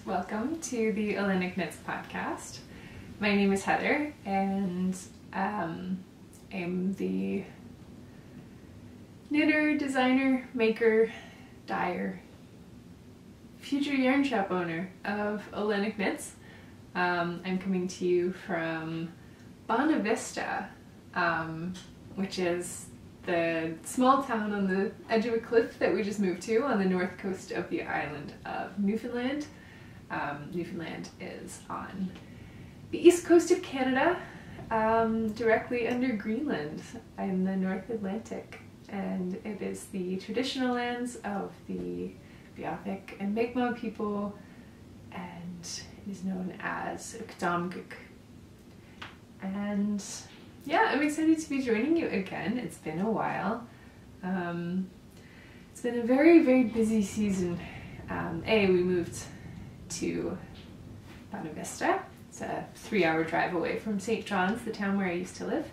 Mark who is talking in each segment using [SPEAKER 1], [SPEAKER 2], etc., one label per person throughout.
[SPEAKER 1] welcome to the Oileánach Knits podcast. My name is Heather and I'm the knitter, designer, maker, dyer, future yarn shop owner of Oileánach Knits. I'm coming to you from Bonne Vista, which is the small town on the edge of a cliff that we just moved to on the north coast of the island of Newfoundland. Newfoundland is on the east coast of Canada, directly under Greenland in the North Atlantic, and it is the traditional lands of the Beothuk and Mi'kmaq people, and it is known as Ukdamguk. And yeah, I'm excited to be joining you again. It's been a while. It's been a very, very busy season. We moved to Bonne Vista. It's a 3-hour drive away from St. John's, the town where I used to live.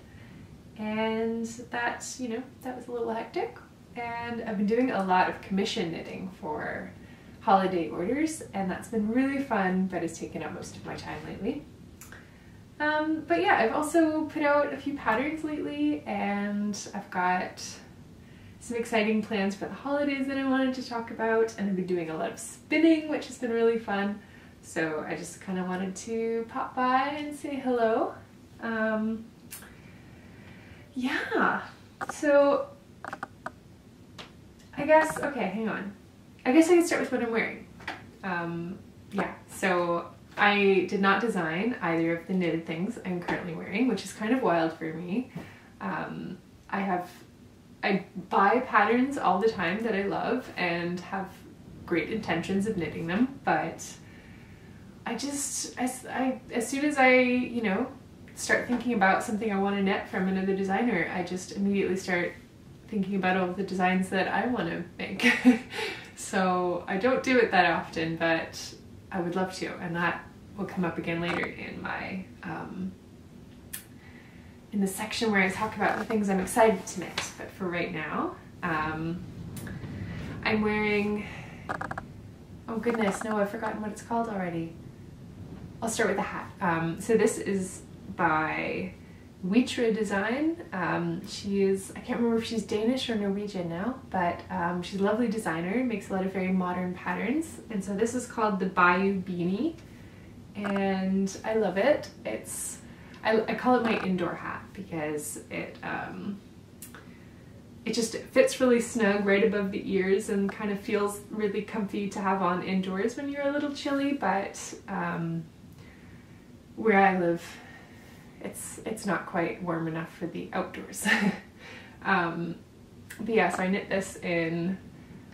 [SPEAKER 1] And that was a little hectic. And I've been doing a lot of commission knitting for holiday orders, and that's been really fun, but it's taken up most of my time lately. But yeah, I've also put out a few patterns lately, and I've got some exciting plans for the holidays that I wanted to talk about, and I've been doing a lot of spinning, which has been really fun. So I just kind of wanted to pop by and say hello. Yeah, so I guess, okay, hang on. I guess I can start with what I'm wearing. So I did not design either of the knitted things I'm currently wearing, which is kind of wild for me. I buy patterns all the time that I love and have great intentions of knitting them, but I just, as soon as I, start thinking about something I want to knit from another designer, I just immediately start thinking about all the designs that I want to make. So I don't do it that often, but I would love to, and that will come up again later in my in the section where I talk about the things I'm excited to knit. But for right now, I'm wearing, oh goodness, no, I've forgotten what it's called already. I'll start with the hat. So this is by Witre design. I can't remember if she's Danish or Norwegian now, but she's a lovely designer, makes a lot of very modern patterns. And so this is called the Bayou Beanie, and I love it. I call it my indoor hat because it just fits really snug right above the ears and kind of feels really comfy to have on indoors when you're a little chilly, but where I live, it's not quite warm enough for the outdoors. But yeah, so I knit this in,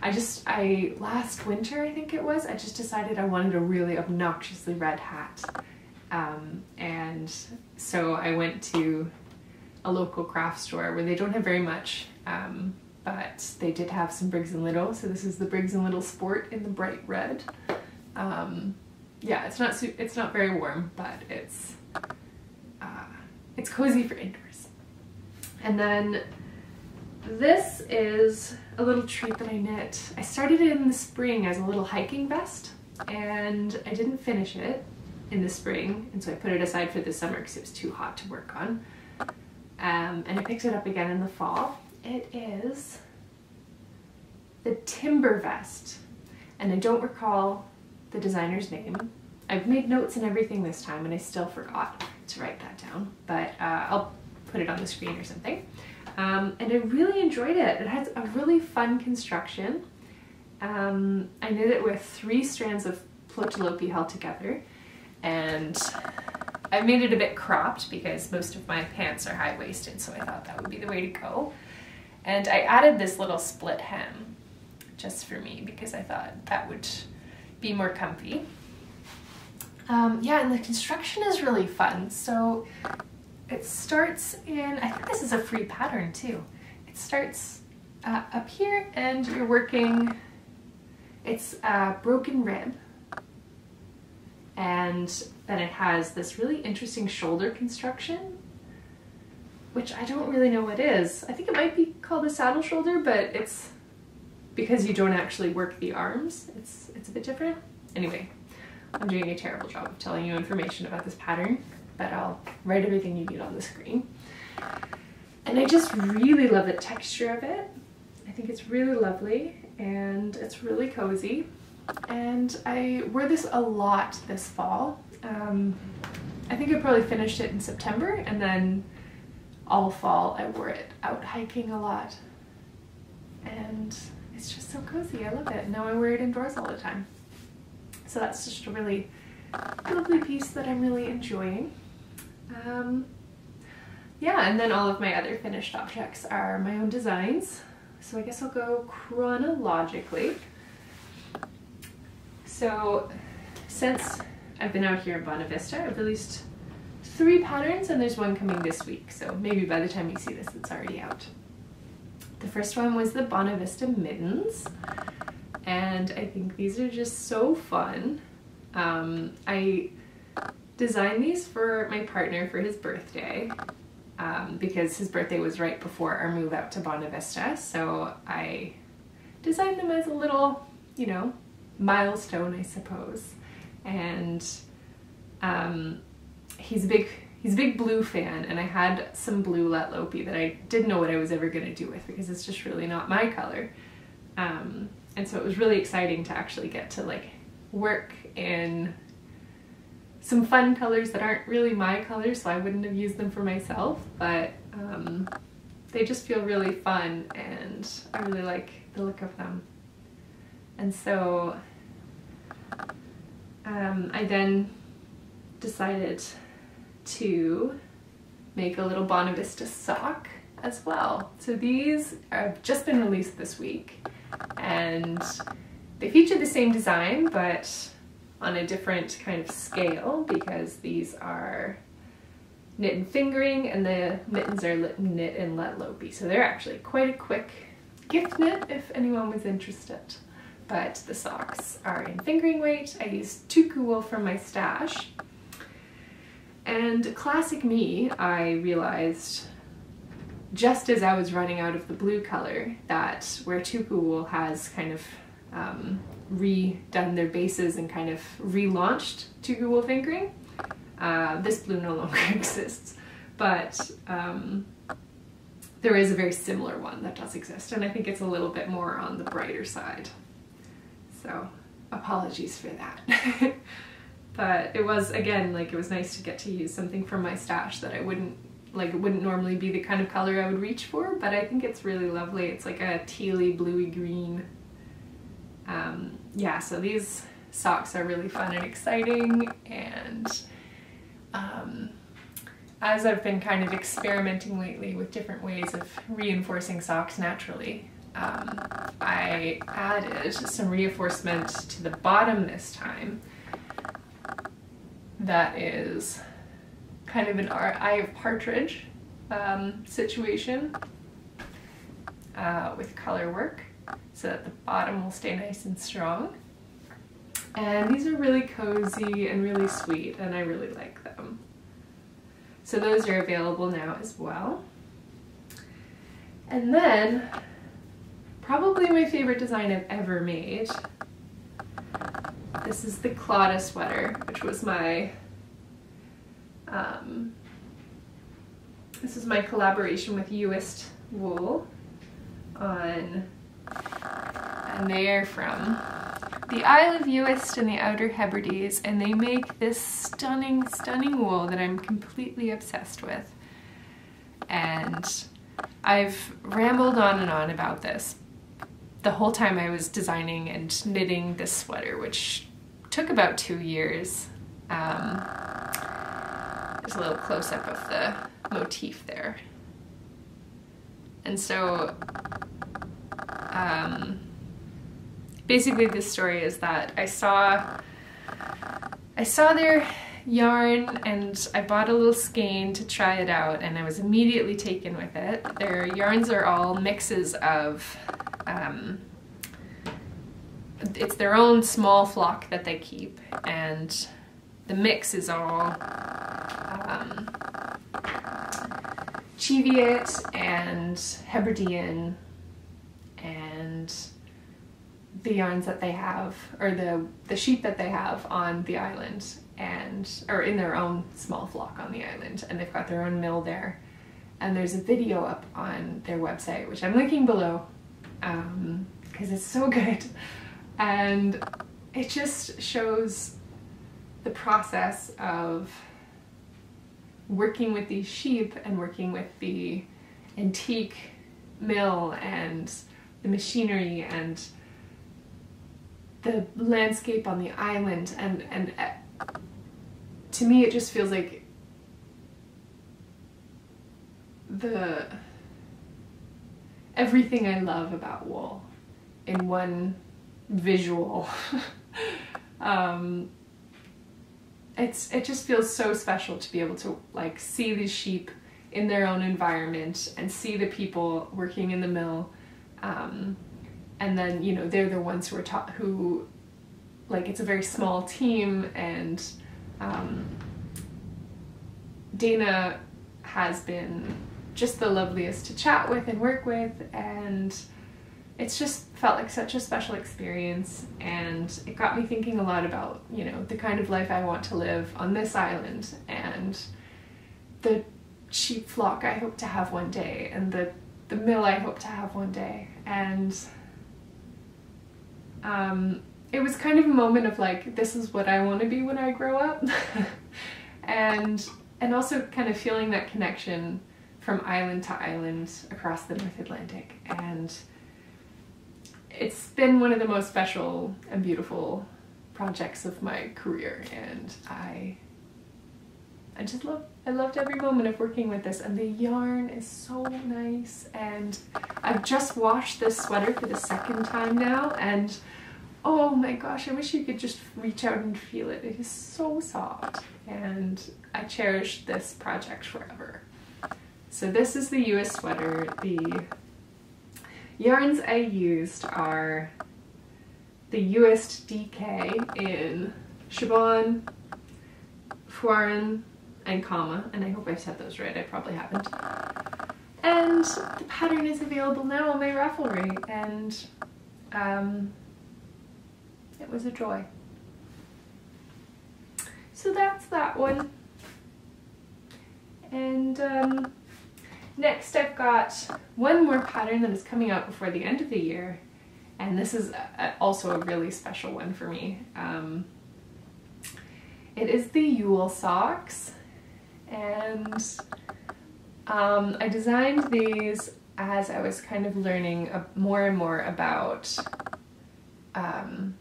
[SPEAKER 1] last winter I think it was, I just decided I wanted a really obnoxiously red hat. And so I went to a local craft store where they don't have very much, but they did have some Briggs & Little. So this is the Briggs & Little Sport in the bright red. Yeah, it's not very warm, but it's cozy for indoors. And then this is a little treat that I knit. I started it in the spring as a little hiking vest, and I didn't finish it in the spring, and so I put it aside for the summer because it was too hot to work on. And I picked it up again in the fall. It is the Timber vest, and I don't recall the designer's name. I've made notes and everything this time, and I still forgot to write that down, but I'll put it on the screen or something. And I really enjoyed it. It has a really fun construction. I knit it with 3 strands of plotalopi held together, and I made it a bit cropped because most of my pants are high-waisted, so I thought that would be the way to go. And I added this little split hem just for me because I thought that would be more comfy. Yeah, and the construction is really fun. So it starts in, I think this is a free pattern too. It starts up here, and you're working, it's a broken rib, and then it has this really interesting shoulder construction, which I don't really know what is. I think it might be called a saddle shoulder, but it's because you don't actually work the arms, it's a bit different. Anyway, I'm doing a terrible job of telling you information about this pattern, but I'll write everything you need on the screen. And I just really love the texture of it. I think it's really lovely and it's really cozy. And I wore this a lot this fall. I think I probably finished it in September, and then all fall I wore it out hiking a lot. And it's just so cozy, I love it. Now I wear it indoors all the time. So that's just a really lovely piece that I'm really enjoying. Yeah, and then all of my other finished objects are my own designs. So I guess I'll go chronologically. So since I've been out here in Buena Vista, I've released 3 patterns and there's one coming this week. So maybe by the time you see this, it's already out. The first one was the Buena Vista mittens. And I think these are just so fun. I designed these for my partner for his birthday because his birthday was right before our move out to Buena Vista. So I designed them as a little, you know, milestone, I suppose. And he's a big blue fan, and I had some blue Let Lopi that I didn't know what I was ever going to do with because it's just really not my color. And so it was really exciting to actually get to like work in some fun colors that aren't really my colors, so I wouldn't have used them for myself, but they just feel really fun and I really like the look of them. And so I then decided to make a little Buena Vista sock as well. So these have just been released this week, and they feature the same design but on a different kind of scale because these are knit and fingering and the mittens are knit and Let Lopi. So they're actually quite a quick gift knit if anyone was interested. But the socks are in fingering weight. I used tuku wool from my stash. And classic me, I realized just as I was running out of the blue color that where tuku wool has kind of redone their bases and kind of relaunched tuku wool fingering, this blue no longer exists. But there is a very similar one that does exist, and I think it's a little bit more on the brighter side. So apologies for that. But it was, again, like it was nice to get to use something from my stash that I wouldn't, like it wouldn't normally be the kind of color I would reach for, but I think it's really lovely. It's like a tealy bluey green. Yeah, so these socks are really fun and exciting, and as I've been kind of experimenting lately with different ways of reinforcing socks naturally, I added some reinforcement to the bottom this time that is kind of an Eye of Partridge situation with color work so that the bottom will stay nice and strong. And these are really cozy and really sweet, and I really like them. So those are available now as well. And then, probably my favorite design I've ever made. This is the Claudia sweater, which was my, this is my collaboration with Uist Wool and they're from the Isle of Uist in the Outer Hebrides, and they make this stunning, stunning wool that I'm completely obsessed with. And I've rambled on and on about this the whole time I was designing and knitting this sweater, which took about 2 years. There's a little close-up of the motif there. And so basically this story is that I saw their yarn and I bought a little skein to try it out, and I was immediately taken with it. Their yarns are all mixes of it's their own small flock that they keep, and the mix is all Cheviot and Hebridean and the yarns that they have, or the sheep that they have on the island, or in their own small flock on the island, and they've got their own mill there. And there's a video up on their website, which I'm linking below, because it's so good. And it just shows the process of working with these sheep and working with the antique mill and the machinery and the landscape on the island, and to me it just feels like everything I love about wool in one visual. It just feels so special to be able to like see these sheep in their own environment and see the people working in the mill, and then, you know, they're the ones who are who, like, it's a very small team, and Dana has been just the loveliest to chat with and work with, and it's just felt like such a special experience, and it got me thinking a lot about, you know, the kind of life I want to live on this island, and the sheep flock I hope to have one day, and the mill I hope to have one day. And it was kind of a moment of like, this is what I want to be when I grow up. and also kind of feeling that connection from island to island across the North Atlantic. And it's been one of the most special and beautiful projects of my career, and I loved every moment of working with this, and the yarn is so nice. And I've just washed this sweater for the second time now, and oh my gosh, I wish you could just reach out and feel it. It is so soft, and I cherish this project forever. So this is the US sweater. The yarns I used are the USDK in Shawl, Foiren, and Kama, and I hope I've said those right, I probably haven't. And the pattern is available now on my Ravelry, and it was a joy. So that's that one. And next I've got one more pattern that is coming out before the end of the year, and this is also a really special one for me. It is the Yule Socks, and I designed these as I was kind of learning more and more about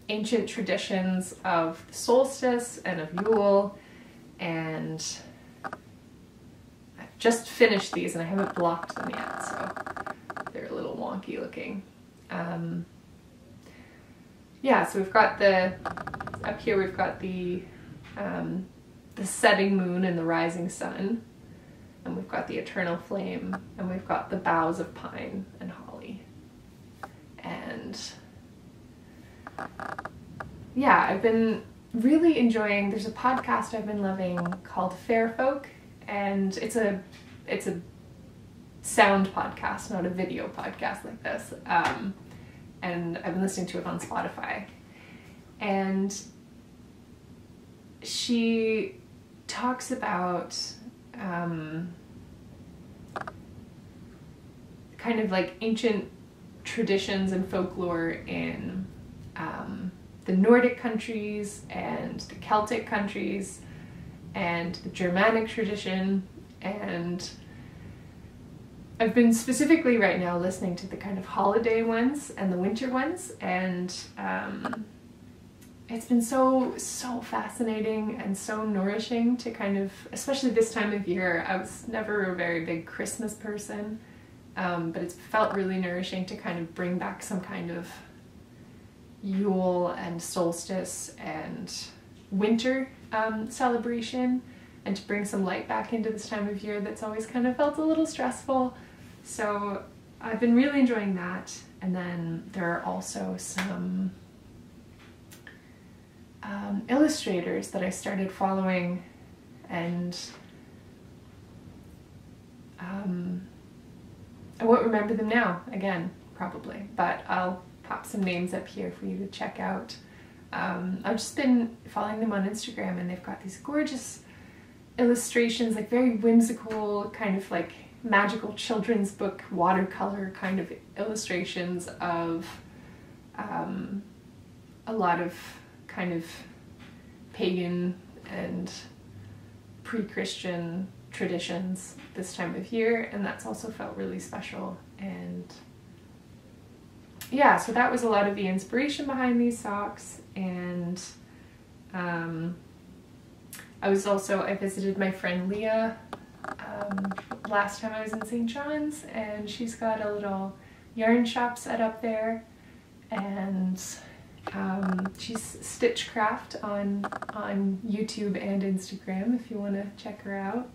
[SPEAKER 1] ancient traditions of the solstice and of Yule, and I've just finished these and I haven't blocked them yet, so they're a little wonky looking. Yeah, so we've got up here we've got the setting moon and the rising sun, and we've got the eternal flame, and we've got the boughs of pine and holly. And yeah, I've been really enjoying, there's a podcast I've been loving called Fair Folk, and it's a sound podcast, not a video podcast like this, and I've been listening to it on Spotify. And she talks about kind of like ancient traditions and folklore in the Nordic countries and the Celtic countries and the Germanic tradition, and I've been specifically right now listening to the kind of holiday ones and the winter ones, and it's been so fascinating and so nourishing to kind of, especially this time of year. I was never a very big Christmas person, but it's felt really nourishing to kind of bring back some kind of Yule and solstice and winter celebration, and to bring some light back into this time of year that's always kind of felt a little stressful. So I've been really enjoying that. And then there are also some illustrators that I started following, and I won't remember them now, again, probably, but I'll pop some names up here for you to check out. I've just been following them on Instagram, and they've got these gorgeous illustrations, like very whimsical, kind of like magical children's book watercolor kind of illustrations of a lot of kind of pagan and pre-Christian traditions this time of year, and that's also felt really special. And yeah, so that was a lot of the inspiration behind these socks. And I visited my friend Leah last time I was in St. John's, and she's got a little yarn shop set up there, and she's Stitchcraft on YouTube and Instagram if you want to check her out.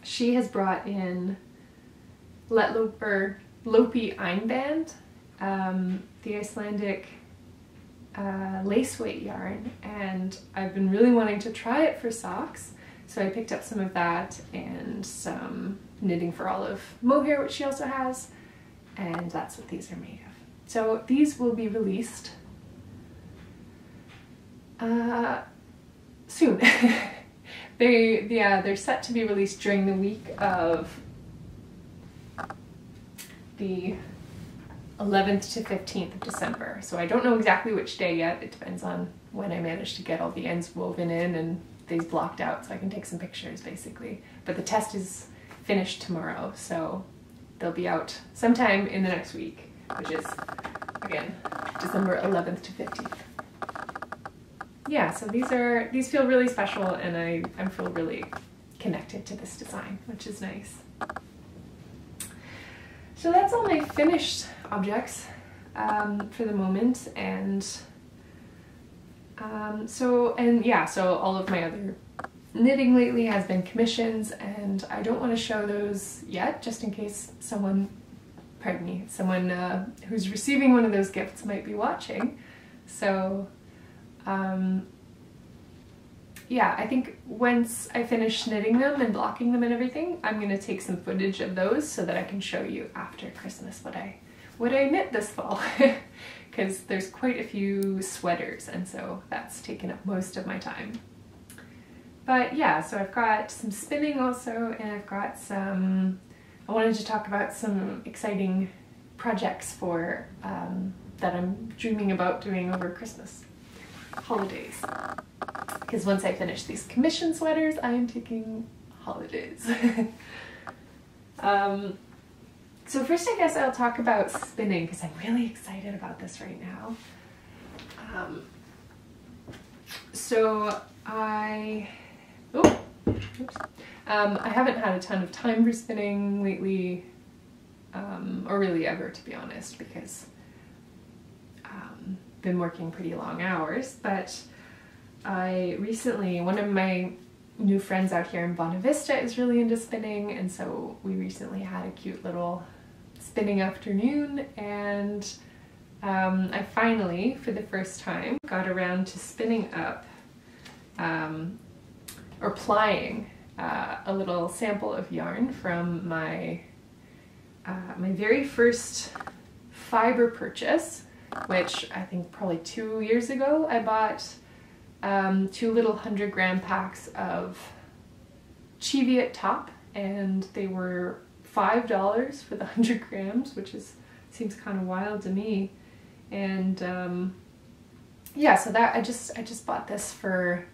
[SPEAKER 1] She has brought in Lopi Einband, the Icelandic lace weight yarn, and I've been really wanting to try it for socks, so I picked up some of that and some knitting for olive mohair, which she also has, and that's what these are made of. So these will be released soon. They're set to be released during the week of the 11th to 15th of December. So I don't know exactly which day yet. It depends on when I manage to get all the ends woven in and these blocked out so I can take some pictures, basically. But the test is finished tomorrow, so they'll be out sometime in the next week, which is, again, December 11th to 15th. Yeah, so these feel really special, and I feel really connected to this design, which is nice. So that's all my finished objects for the moment, and so all of my other knitting lately has been commissions, and I don't want to show those yet, just in case someone who's receiving one of those gifts might be watching. So yeah, I think once I finish knitting them and blocking them and everything, I'm going to take some footage of those so that I can show you after Christmas what I knit this fall, because there's quite a few sweaters, and so that's taken up most of my time. But yeah, so I've got some spinning also, and I've got I wanted to talk about some exciting projects for that I'm dreaming about doing over Christmas holidays. Because once I finish these commission sweaters, I am taking holidays. So first I guess I'll talk about spinning, because I'm really excited about this right now. I haven't had a ton of time for spinning lately, or really ever, to be honest, because I've been working pretty long hours, but one of my new friends out here in Bonavista Vista is really into spinning, and so we recently had a cute little spinning afternoon, and I finally, for the first time, got around to spinning up or plying a little sample of yarn from my very first Fibre purchase, which I think probably 2 years ago I bought 2 little 100-gram packs of Cheviot top, and they were $5 for the 100 grams, which seems kind of wild to me. And yeah, so that I just bought this for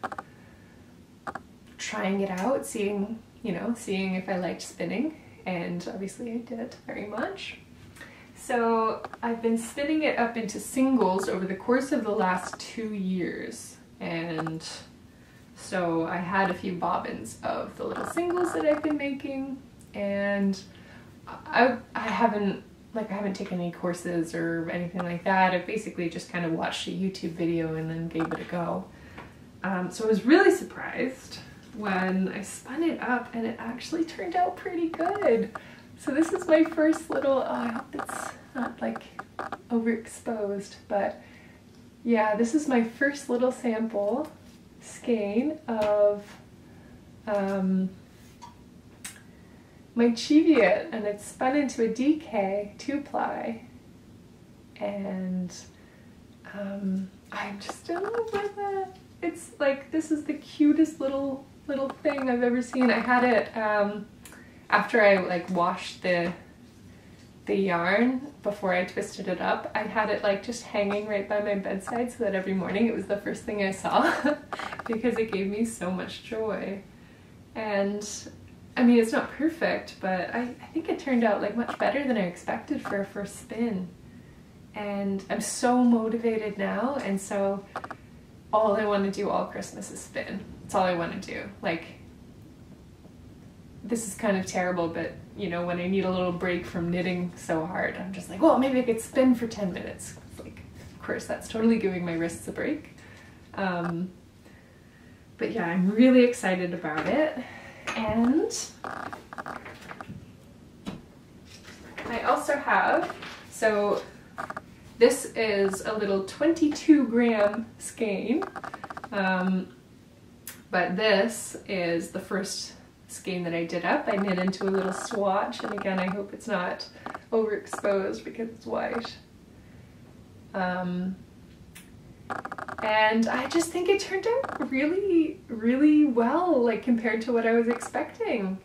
[SPEAKER 1] trying it out, seeing if I liked spinning, and obviously I did very much. So I've been spinning it up into singles over the course of the last 2 years, and so I had a few bobbins of the little singles that I've been making, and I haven't taken any courses or anything like that. I've basically just kind of watched a YouTube video and then gave it a go. So I was really surprised when I spun it up, and it actually turned out pretty good. So this is my first little, I hope it's not like overexposed, but yeah, this is my first little sample skein of my Cheviot, and it's spun into a DK 2-ply, and I'm just in love with it. It's like, this is the cutest little thing I've ever seen. I had it after I like washed the yarn before I twisted it up. I had it like just hanging right by my bedside so that every morning it was the first thing I saw because it gave me so much joy. And I mean, it's not perfect, but I think it turned out like much better than I expected for a first spin. And I'm so motivated now, and so all I want to do all Christmas is spin. That's all I want to do. Like, this is kind of terrible, but you know, when I need a little break from knitting so hard, I'm just like, well, maybe I could spin for 10 minutes. It's like, of course, that's totally giving my wrists a break. But yeah, I'm really excited about it. And I also have, so this is a little 22-gram skein, but this is the first skein that I did up. I knit into a little swatch, and again, I hope it's not overexposed because it's white. And I just think it turned out really, really well, like compared to what I was expecting.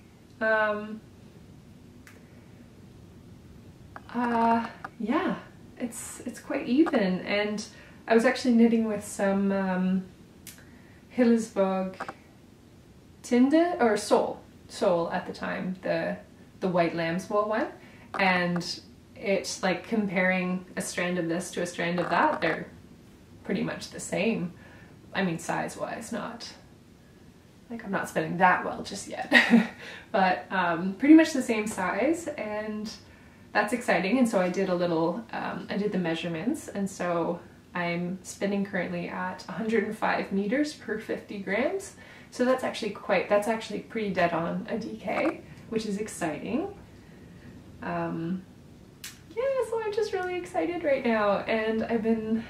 [SPEAKER 1] Yeah, it's quite even, and I was actually knitting with some Hillesvåg Tinde or Shawl at the time, the white lamb's wool one, and it's like comparing a strand of this to a strand of that, they're pretty much the same. I mean, size wise, not like I'm not spinning that well just yet, but pretty much the same size, and that's exciting. And so I did a little, I did the measurements, and so I'm spinning currently at 105 meters per 50 grams. So that's actually pretty dead on a DK, which is exciting. Yeah, so I'm just really excited right now, and I've been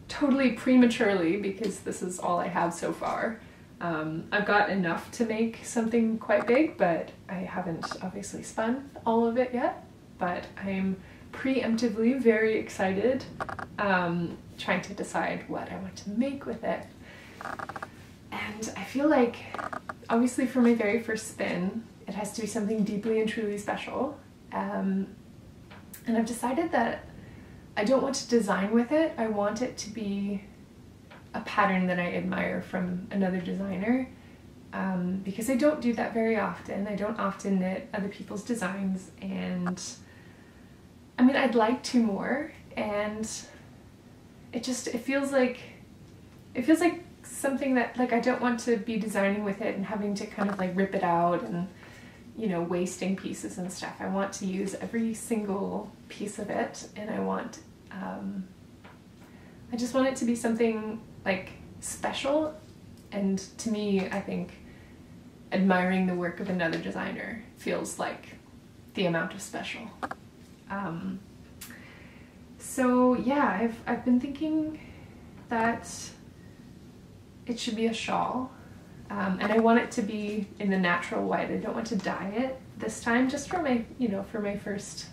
[SPEAKER 1] totally prematurely, because this is all I have so far. I've got enough to make something quite big, but I haven't obviously spun all of it yet, but I'm preemptively very excited, trying to decide what I want to make with it. And I feel like, obviously for my very first spin, it has to be something deeply and truly special. And I've decided that I don't want to design with it. I want it to be a pattern that I admire from another designer, because I don't do that very often. I don't often knit other people's designs, and I mean, I'd like to more, and it feels like something that, like, I don't want to be designing with it and having to kind of like rip it out and, you know, wasting pieces and stuff. I want to use every single piece of it, and I just want it to be something like special. And to me, I think admiring the work of another designer feels like the amount of special. So yeah, I've been thinking that it should be a shawl, and I want it to be in the natural white. I don't want to dye it this time, just for my, you know, for my first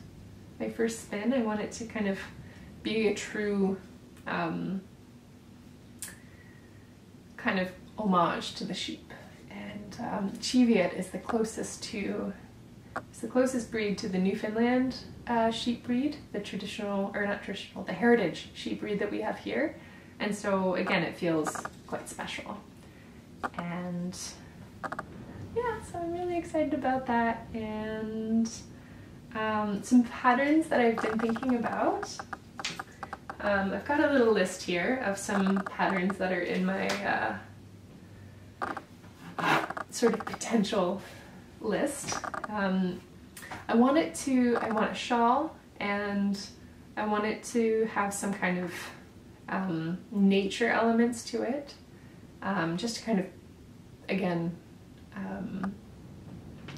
[SPEAKER 1] spin. I want it to kind of be a true kind of homage to the sheep. And Cheviot is the closest breed to the Newfoundland sheep breed, the traditional, or not traditional, the heritage sheep breed that we have here. And so again, it feels quite special. And yeah, so I'm really excited about that. And some patterns that I've been thinking about. I've got a little list here of some patterns that are in my sort of potential list. I want a shawl, and I want it to have some kind of nature elements to it, just to kind of, again,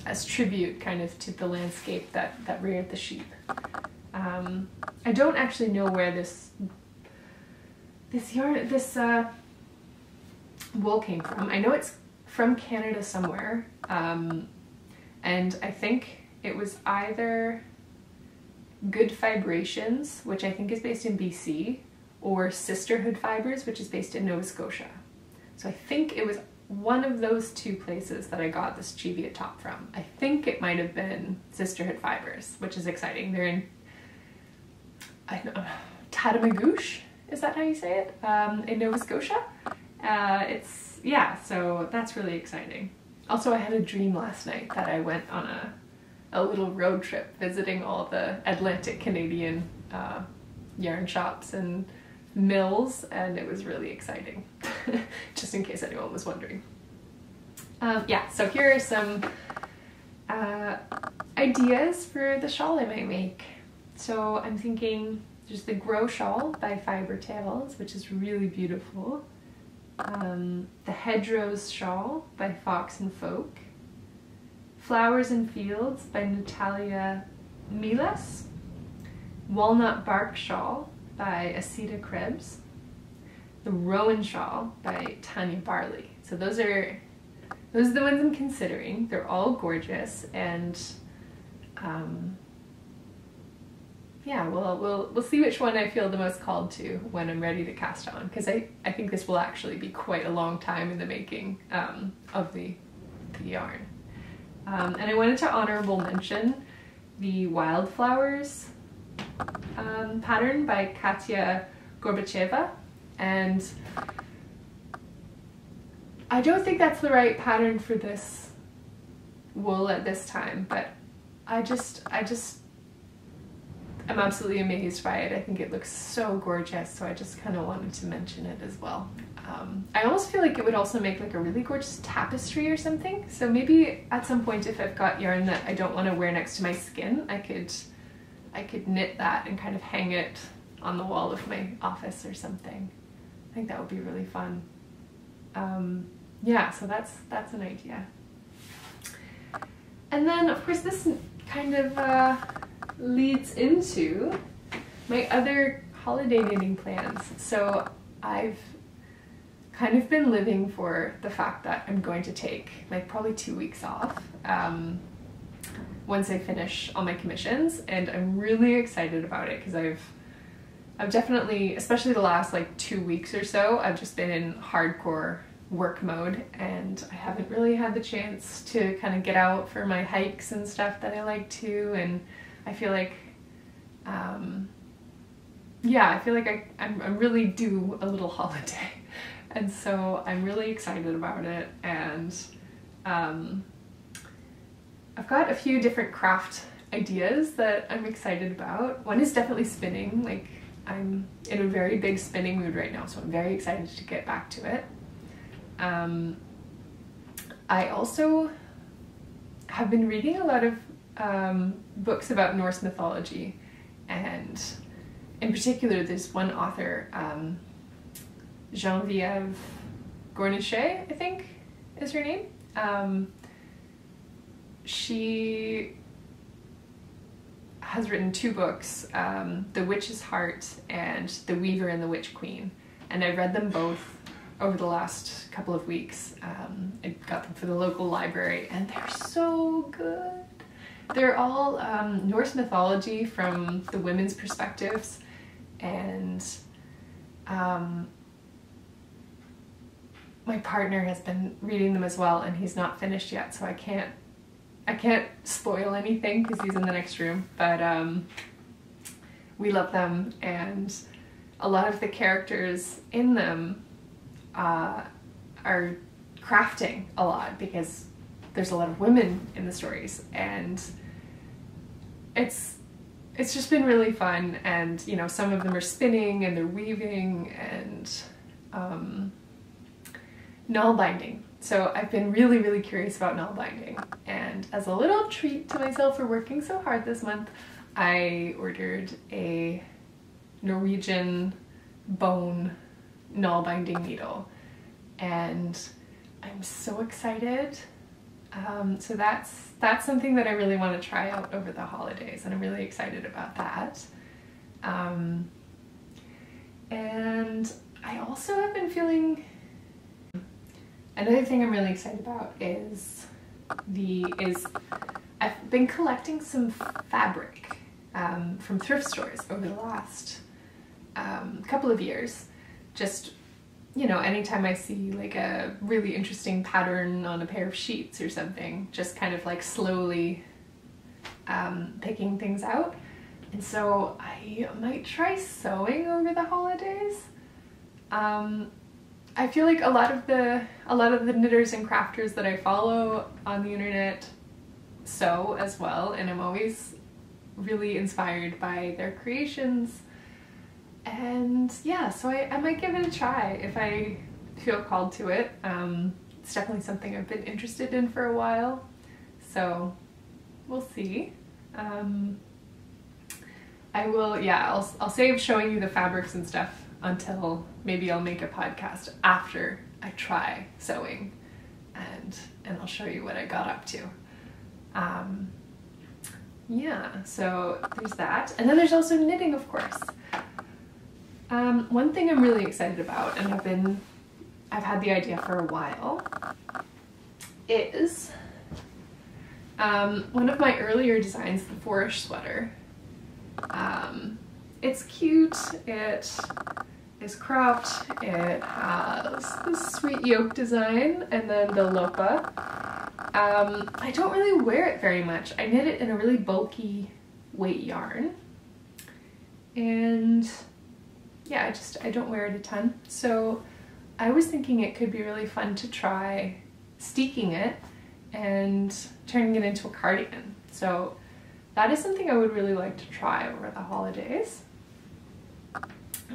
[SPEAKER 1] as tribute kind of to the landscape that reared the sheep. I don't actually know where this wool came from. I know it's from Canada somewhere, and I think it was either Good Vibrations, which I think is based in BC, or Sisterhood Fibres, which is based in Nova Scotia. So I think it was one of those two places that I got this Cheviot top from. I think it might have been Sisterhood Fibres, which is exciting. They're in, I don't know, Tatamagouche, is that how you say it? In Nova Scotia. Yeah, so that's really exciting. Also, I had a dream last night that I went on a little road trip visiting all the Atlantic Canadian yarn shops and mills, and it was really exciting, just in case anyone was wondering. Yeah, so here are some ideas for the shawl I might make. So I'm thinking there's the Grow Shawl by Fibre Tails, which is really beautiful. The Hedgerows Shawl by Fox and Folk. Flowers and Fields by Natalia Milas. Walnut Bark Shawl by Asita Krebs. The Rowan Shawl by Tania Barley. So those are the ones I'm considering. They're all gorgeous, and yeah, we'll see which one I feel the most called to when I'm ready to cast on, because I think this will actually be quite a long time in the making of the yarn. And I wanted to honorable mention the Wildflowers pattern by Katya Gorbacheva, and I don't think that's the right pattern for this wool at this time, but I'm absolutely amazed by it. I think it looks so gorgeous, so I just kind of wanted to mention it as well. I almost feel like it would also make like a really gorgeous tapestry or something, so maybe at some point, if I've got yarn that I don't want to wear next to my skin, I could knit that and kind of hang it on the wall of my office or something. I think that would be really fun. Yeah, so that's an idea. And then of course this kind of leads into my other holiday knitting plans. So I've kind of been living for the fact that I'm going to take like probably 2 weeks off once I finish all my commissions, and I'm really excited about it because I've definitely, especially the last like 2 weeks or so, I've just been in hardcore work mode, and I haven't really had the chance to kind of get out for my hikes and stuff that I like to, and I feel like yeah, I feel like I'm really due a little holiday, and so I'm really excited about it. And I've got a few different craft ideas that I'm excited about. One is definitely spinning. Like, I'm in a very big spinning mood right now, so I'm very excited to get back to it. I also have been reading a lot of books about Norse mythology, and in particular there's one author, Geneviève Gornichet, I think is her name. She has written 2 books, The Witch's Heart and The Weaver and the Witch Queen, and I read them both over the last couple of weeks. I got them for the local library, and they're so good. They're all Norse mythology from the women's perspectives, and my partner has been reading them as well, and he's not finished yet, so I can't spoil anything because he's in the next room, but we love them, and a lot of the characters in them are crafting a lot because there's a lot of women in the stories, and it's just been really fun. And you know, some of them are spinning and they're weaving and null binding. So I've been really curious about null binding, and as a little treat to myself for working so hard this month, I ordered a Norwegian bone null binding needle, and I'm so excited. So that's something that I really want to try out over the holidays, and I'm really excited about that. And I also have been feeling, another thing I'm really excited about is I've been collecting some fabric, from thrift stores over the last couple of years. Just, you know, anytime I see like a really interesting pattern on a pair of sheets or something, just kind of like slowly picking things out. And so I might try sewing over the holidays. I feel like a lot of the knitters and crafters that I follow on the internet sew as well, and I'm always really inspired by their creations. And yeah, so I might give it a try if I feel called to it. It's definitely something I've been interested in for a while, so we'll see. I'll save showing you the fabrics and stuff until maybe I'll make a podcast after I try sewing, and I'll show you what I got up to. Yeah, so there's that. And then there's also knitting, of course. One thing I'm really excited about, and I've had the idea for a while, is one of my earlier designs, the Forest sweater. It's cute, it is cropped, it has this sweet yoke design, and then the lopa. I don't really wear it very much. I knit it in a really bulky weight yarn, and yeah, I don't wear it a ton. So I was thinking it could be really fun to try steeking it and turning it into a cardigan. So that is something I would really like to try over the holidays.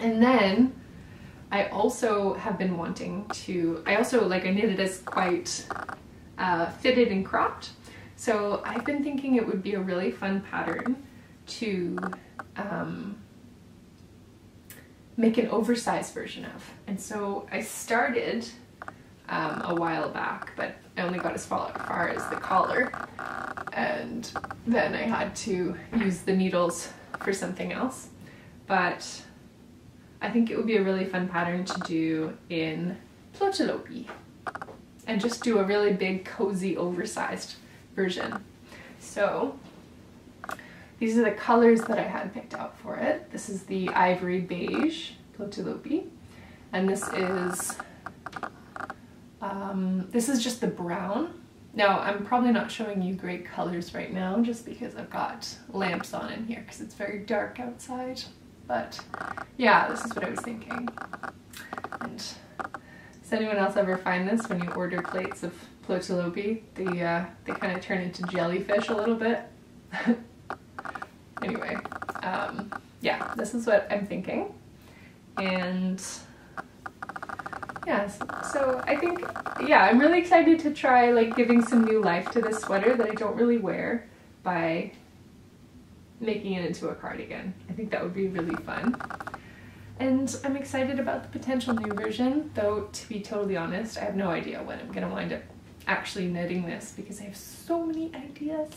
[SPEAKER 1] And then I also have been wanting to, I knit it as quite fitted and cropped. So I've been thinking it would be a really fun pattern to make an oversized version of. And so I started a while back, but I only got as far as the collar, and then I had to use the needles for something else. But I think it would be a really fun pattern to do in plotelopi, and just do a really big, cozy, oversized version. So these are the colors that I had picked out for it. This is the ivory beige plotelopi, and this is just the brown. Now, I'm probably not showing you great colors right now just because I've got lamps on in here because it's very dark outside. But yeah, this is what I was thinking. And does anyone else ever find this when you order plates of plotelopi? They kind of turn into jellyfish a little bit. Anyway, yeah, this is what I'm thinking. And yeah, so I think, yeah, I'm really excited to try like giving some new life to this sweater that I don't really wear by making it into a cardigan. I think that would be really fun. And I'm excited about the potential new version, though to be totally honest, I have no idea when I'm gonna wind up actually knitting this because I have so many ideas.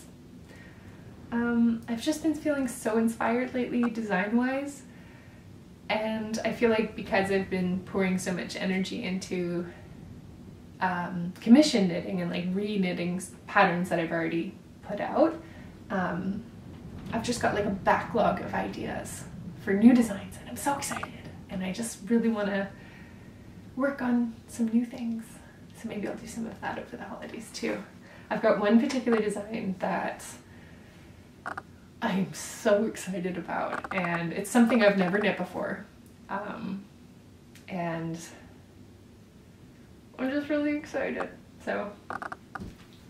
[SPEAKER 1] I've just been feeling so inspired lately design-wise, and I feel like because I've been pouring so much energy into commission knitting and like re-knitting patterns that I've already put out, I've just got like a backlog of ideas for new designs, and I'm so excited, and I just really want to work on some new things. So maybe I'll do some of that over the holidays too. I've got one particular design that I'm so excited about, and it's something I've never knit before, and I'm just really excited. So I'll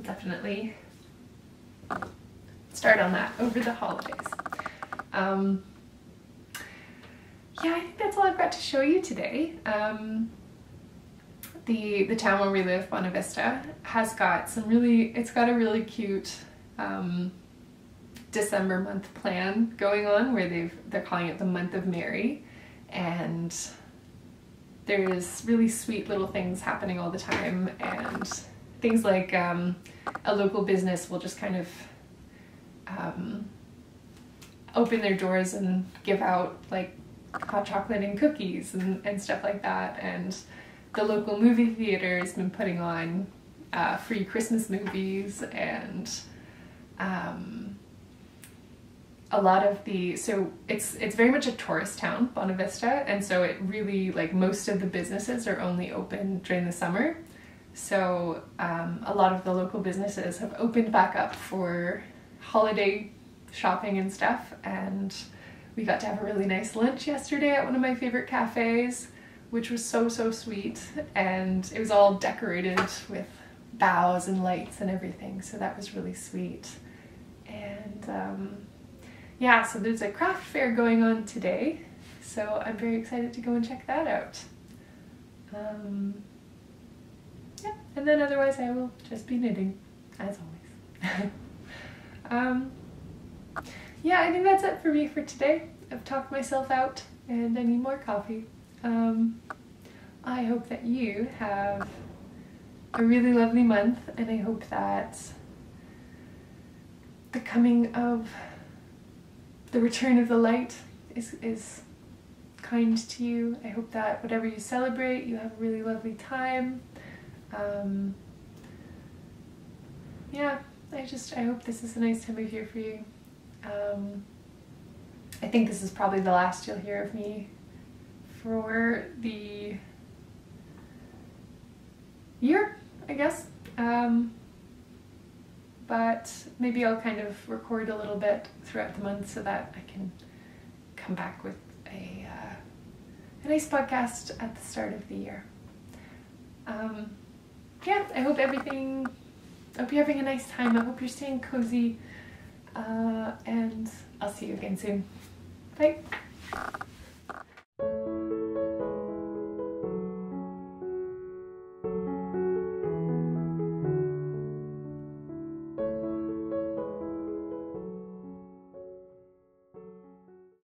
[SPEAKER 1] definitely start on that over the holidays. Yeah, I think that's all I've got to show you today. The town where we live, Buena Vista, has got it's got a really cute December month plan going on where they're calling it the month of Mary, and there's really sweet little things happening all the time, and things like a local business will just kind of open their doors and give out like hot chocolate and cookies and stuff like that, and the local movie theater has been putting on free Christmas movies, and a lot of so it's very much a tourist town, Bonavista, and so it really, like, most of the businesses are only open during the summer. So a lot of the local businesses have opened back up for holiday shopping and stuff, and we got to have a really nice lunch yesterday at one of my favorite cafes, which was so sweet, and it was all decorated with boughs and lights and everything, so that was really sweet. And yeah, so there's a craft fair going on today, so I'm very excited to go and check that out. Yeah, and then otherwise I will just be knitting, as always. Yeah, I think that's it for me for today. I've talked myself out and I need more coffee. I hope that you have a really lovely month, and I hope that the coming of the return of the light is kind to you. I hope that whatever you celebrate, you have a really lovely time. Yeah, I hope this is a nice time of year for you. I think this is probably the last you'll hear of me for the year, I guess. But maybe I'll kind of record a little bit throughout the month so that I can come back with a nice podcast at the start of the year. Yeah, I hope you're having a nice time. I hope you're staying cozy, and I'll see you again soon. Bye.